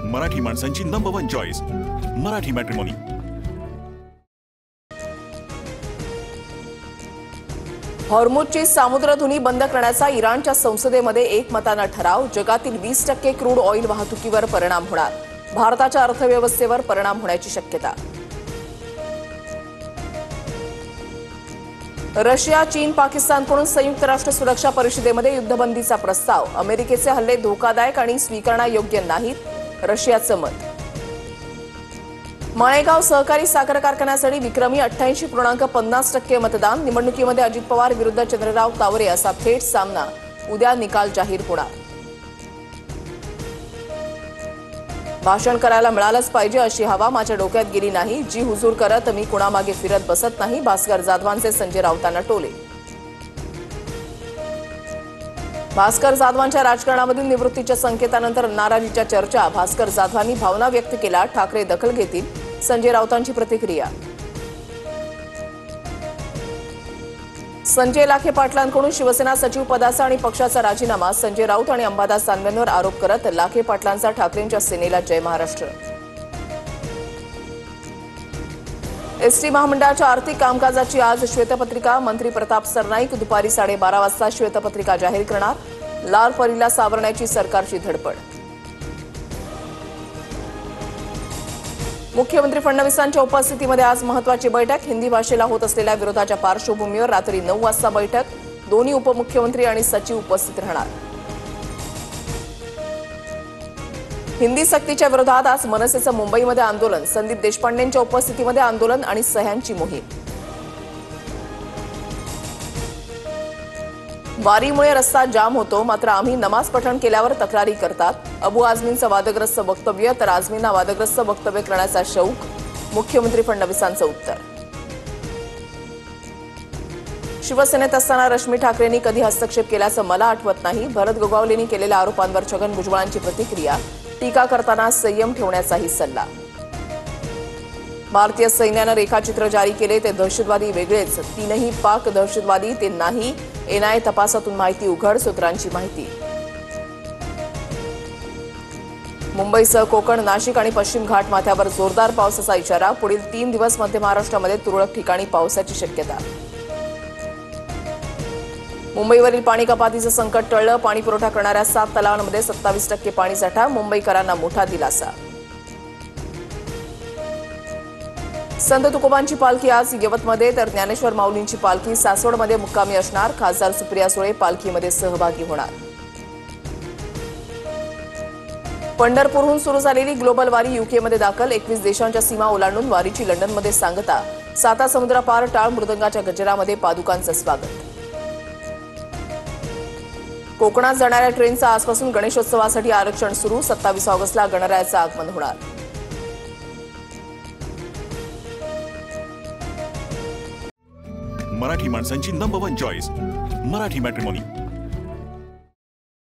मराठी माणसांची number 1 choice Marathi matrimony. हॉर्मुझची सामुद्रधुनी बंद करण्याचा इराणच्या संसदेमध्ये एकमताने ठराव। जगातील 20% क्रूड ऑइल वाहतुकीवर परिणाम होणार। भारताच्या अर्थव्यवस्थेवर परिणाम होण्याची शक्यता। रशिया, चीन, पाकिस्तानकडून संयुक्त राष्ट्र सुरक्षा परिषदेमध्ये युद्धबंदीचा प्रस्ताव। अमेरिकेचे हल्ले धोकादायक आणि स्वीकारण्यायोग्य नाहीत, रशियाचं मत। माळेगाव सहकारी साखर कारखान्यासाठी विक्रमी 88.50% मतदान। निवडणुकीमध्ये अजित पवार विरुद्ध चंद्रराव तावरे असा थेट सामना। उद्या निकाल जाहीर होणार। भाषण करायला मिळालंच पाहिजे अशी हवा माझ्या डोक्यात गेली नाही। जी हुजूर करत मी कुणामागे फिरत बसत नाही। भास्कर जाधवांचे संजय राऊतांना टोले। भास्कर जाधवांच्या राजकारणामधील निवृत्तीच्या संकेतानंतर नाराजीच्या चर्चा। भास्कर जाधवांनी भावना व्यक्त केला, ठाकरे दखल घेतील, संजय राऊतांची प्रतिक्रिया। संजय लाखे पाटलांकडून शिवसेना सचिव पदाचा आणि पक्षाचा राजीनामा। संजय राऊत आणि अंबादास दानवेंवर आरोप करत लाखे पाटलांचा ठाकरेंच्या सेनेला जय महाराष्ट्र। एसटी महामंडळाच्या आर्थिक कामकाजाची आज श्वेतपत्रिका। मंत्री प्रताप सरनाईक दुपारी 12:30 वाजता श्वेतपत्रिका जाहीर करणार। लाल परीला सावरण्याची सरकारची धडपड। मुख्यमंत्री फडणवीसांच्या उपस्थितीमध्ये आज महत्त्वाची बैठक। हिंदी भाषेला होत असलेल्या विरोधाच्या पार्श्वभूमीवर रात्री 9 वाजता बैठक। दोन्ही उपमुख्यमंत्री आणि सचिव उपस्थित राहणार। हिंदी सक्तीच्या विरोधात आज मनसेचं मुंबईमध्ये आंदोलन। संदीप देशपांडेंच्या उपस्थितीमध्ये आंदोलन आणि सह्यांची मोहीम। वारीमुळे रस्ता जाम होतो, मात्र आम्ही नमाज पठण केल्यावर तक्रारी करतात। अबू आझमींचं वादग्रस्त वक्तव्य, तर आझमींना वादग्रस्त वक्तव्य करण्याचा शौक। मुख्यमंत्री फडणवीसांचं उत्तर। शिवसेनेत असताना रश्मी ठाकरेंनी कधी हस्तक्षेप केल्याचं मला आठवत नाही। भरत गोगावलेंनी केलेल्या आरोपांवर छगन भुजबळांची प्रतिक्रिया। टीका करताना संयम ठेवण्याचाही सल्ला। भारतीय सैन्यानं रेखाचित्र जारी केले, ते दहशतवादी वेगळेच, 3ही पाक दहशतवादी ते नाही। एनआयए तपासातून माहिती उघड, सूत्रांची माहिती। मुंबईसह कोकण, नाशिक आणि पश्चिम घाट माथ्यावर जोरदार पावसाचा इशारा। पुढील 3 दिवस मध्य महाराष्ट्रामध्ये तुरळक ठिकाणी पावसाची शक्यता। मुंबईवरील पाणी कपातीचं संकट टळलं। पाणी पुरवठा करणाऱ्या 7 तलावांमध्ये 27% पाणीसाठा। मुंबईकरांना मोठा दिलासा। संत तुकोबांची पालखी आज यवतमध्ये, तर ज्ञानेश्वर माऊलींची पालखी सासवडमध्ये मुक्कामी असणार। खासदार सुप्रिया सुळे पालखीमध्ये सहभागी होणार। पंढरपूरहून सुरू झालेली ग्लोबल वारी यूकेमध्ये दाखल। 21 देशांच्या सीमा ओलांडून वारीची लंडनमध्ये सांगता। 7 समुद्रापार टाळ मृदंगाच्या गजरामध्ये पादुकांचं स्वागत। कोकणात जाणाऱ्या ट्रेनचं आजपासून गणेशोत्सवासाठी आरक्षण सुरू। 27 ऑगस्टला गणरायाचं आगमन होणार। मराठी माणसांची नंबर 1 चॉईस मराठी मॅट्रिमोनी।